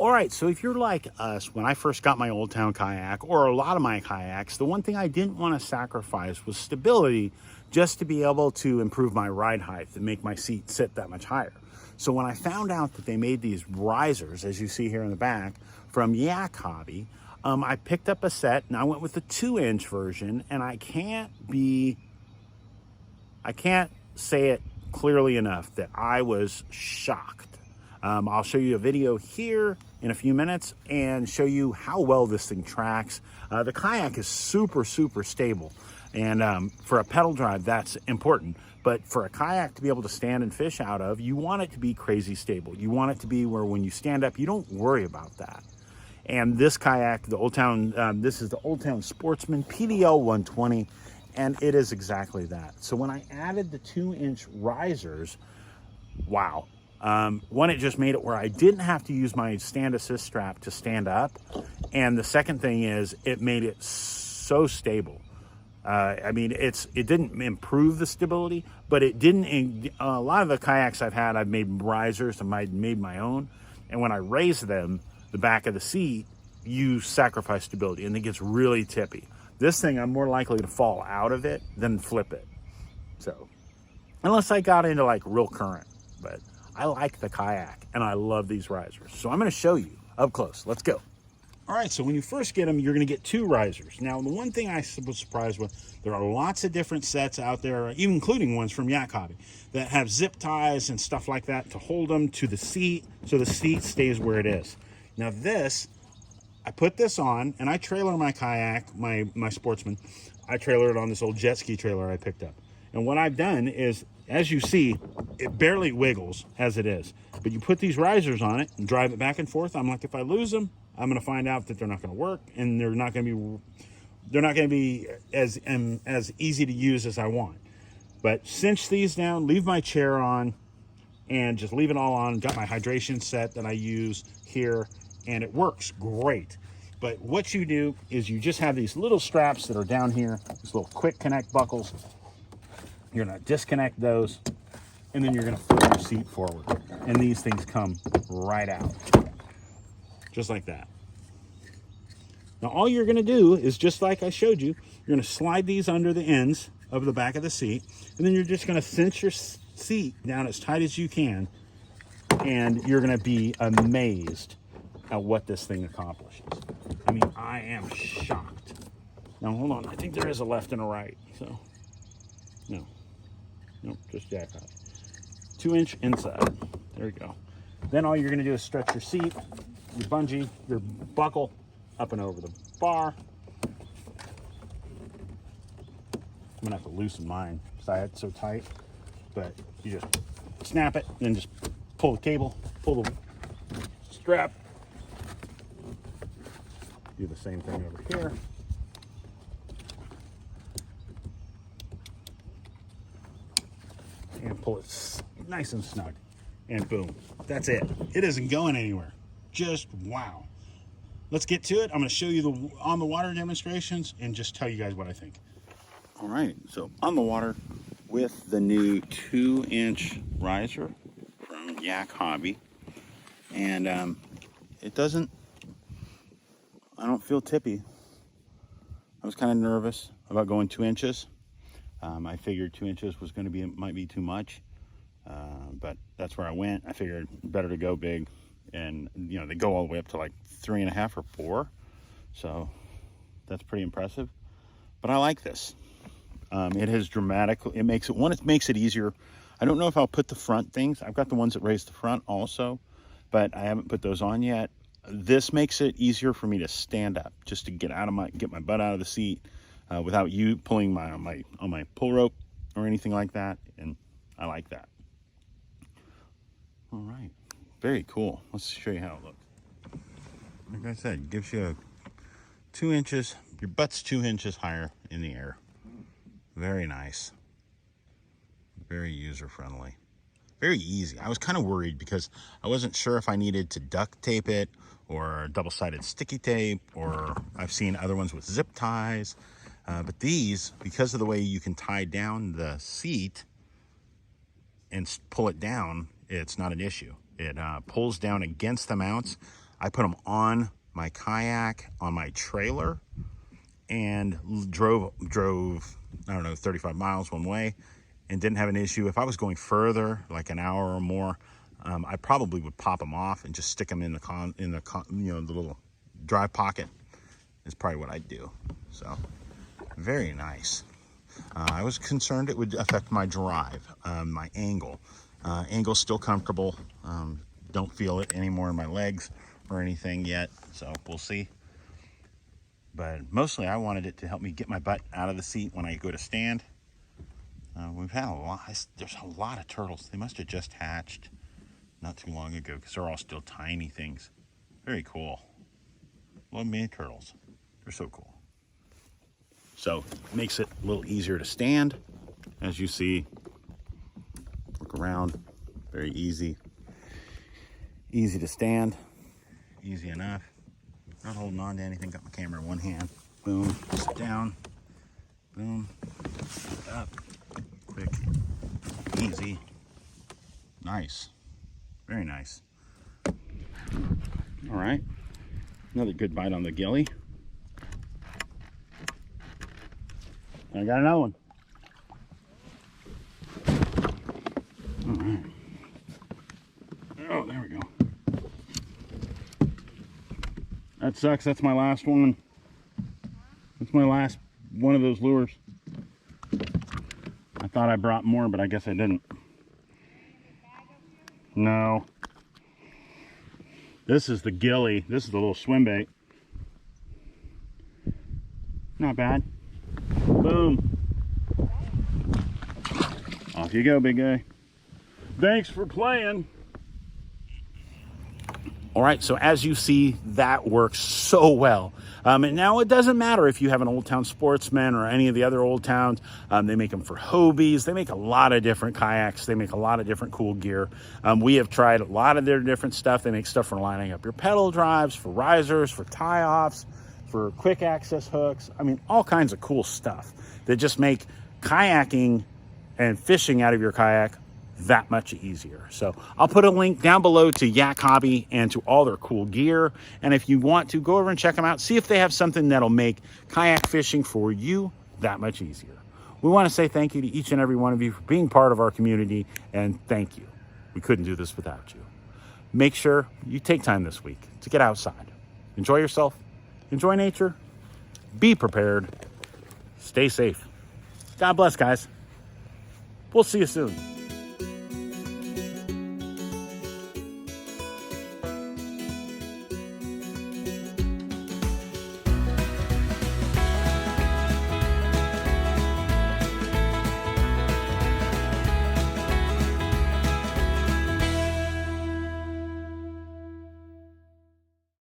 All right, so if you're like us, when I first got my Old Town Kayak, or a lot of my kayaks, the one thing I didn't want to sacrifice was stability, just to be able to improve my ride height and make my seat sit that much higher. So when I found out that they made these risers, as you see here in the back, from YAK Hobby, I picked up a set and I went with the 2-inch version, and I can't say it clearly enough that I was shocked. I'll show you a video here in a few minutes and show you how well this thing tracks. The kayak is super, super stable. And for a pedal drive, that's important. But for a kayak to be able to stand and fish out of, you want it to be crazy stable. You want it to be where when you stand up, you don't worry about that. And this kayak, the Old Town, this is the Old Town Sportsman PDL 120, and it is exactly that. So when I added the 2-inch risers, wow. One, it just made it where I didn't have to use my stand assist strap to stand up. And the second thing is it made it so stable. I mean, it didn't improve the stability, but it didn't, a lot of the kayaks I've made risers and I made my own. And when I raise them, the back of the seat, you sacrifice stability and it gets really tippy. This thing, I'm more likely to fall out of it than flip it. So, unless I got into like real current, but I like the kayak and I love these risers. So I'm going to show you up close. Let's go. All right, so when you first get them, you're going to get 2 risers. Now, the one thing I was surprised with, there are lots of different sets out there, even including ones from YAK Hobby, that have zip ties and stuff like that to hold them to the seat so the seat stays where it is. Now this, I put this on and I trailer my kayak, my Sportsman. I trailer it on this old jet ski trailer I picked up. And what I've done is, as you see, it barely wiggles as it is. But you put these risers on it and drive it back and forth. I'm like, if I lose them, I'm going to find out that they're not going to work, and they're not going to be as easy to use as I want. But cinch these down, leave my chair on, and just leave it all on. Got my hydration set that I use here, and it works great. But what you do is you just have these little straps that are down here, these little quick connect buckles. You're going to disconnect those, and then you're going to flip your seat forward. And these things come right out, just like that. Now all you're going to do is, just like I showed you, you're going to slide these under the ends of the back of the seat, and then you're just going to cinch your seat down as tight as you can, and you're going to be amazed at what this thing accomplishes. I mean, I am shocked. Now hold on, I think there is a left and a right, so no. Nope, just YAK Hobby. 2-inch inside. There we go. Then all you're going to do is stretch your seat, your bungee, your buckle up and over the bar. I'm going to have to loosen mine because I had it so tight. But you just snap it, and then just pull the cable, pull the strap. Do the same thing over here. And pull it nice and snug, and boom, that's it. It isn't going anywhere. Just wow. Let's get to it. I'm going to show you the on the water demonstrations and just tell you guys what I think. All right, so on the water with the new 2-inch riser from YAK Hobby, and it doesn't, I don't feel tippy. I was kind of nervous about going 2 inches. I figured 2 inches was going to be, might be too much, but that's where I went. I figured better to go big, and you know, they go all the way up to like 3.5 or 4, so that's pretty impressive. But I like this. It has dramatically, it makes it easier. I don't know if I'll put the front things. I've got the ones that raise the front also, but I haven't put those on yet. This makes it easier for me to stand up, just to get my butt out of the seat. Without you pulling on my pull rope or anything like that, and I like that. All right, very cool. Let's show you how it looks. Like I said, it gives you 2 inches, your butt's 2 inches higher in the air. Very nice, very user-friendly, very easy. I was kind of worried because I wasn't sure if I needed to duct tape it or double-sided sticky tape, or I've seen other ones with zip ties. But these, because of the way you can tie down the seat and pull it down, it's not an issue. It pulls down against the mounts. I put them on my kayak, on my trailer, and drove, I don't know, 35 miles one way, and didn't have an issue. If I was going further, like an hour or more, I probably would pop them off and just stick them in the the little dry pocket. Is probably what I'd do. So very nice. I was concerned it would affect my drive, my angle. Angle's still comfortable. Don't feel it anymore in my legs or anything yet, so we'll see. But mostly I wanted it to help me get my butt out of the seat when I go to stand. We've had a lot, there's a lot of turtles. They must have just hatched not too long ago because they're all still tiny things. Very cool. Love mini turtles. They're so cool. So it makes it a little easier to stand. As you see, look around, very easy. Easy to stand, easy enough. Not holding on to anything, got my camera in one hand. Boom, sit down, boom, up, quick, easy, nice, very nice. All right, another good bite on the gilly. I got another one. All right. Oh, there we go. That sucks. That's my last one. That's my last one of those lures. I thought I brought more, but I guess I didn't. No. This is the gilly. This is the little swim bait. Not bad. Boom. Off you go, big guy. Thanks for playing. All right, so as you see, that works so well. And now it doesn't matter if you have an Old Town Sportsman or any of the other Old Towns. They make them for Hobbies. They make a lot of different kayaks. They make a lot of different cool gear. We have tried a lot of their different stuff. They make stuff for lining up your pedal drives, for risers, for tie-offs, for quick access hooks. I mean, all kinds of cool stuff that just make kayaking and fishing out of your kayak that much easier. So I'll put a link down below to YAK Hobby and to all their cool gear. And if you want to, go over and check them out. See if they have something that'll make kayak fishing for you that much easier. We want to say thank you to each and every one of you for being part of our community, and thank you. We couldn't do this without you. Make sure you take time this week to get outside. Enjoy yourself. Enjoy nature. Be prepared. Stay safe. God bless, guys. We'll see you soon.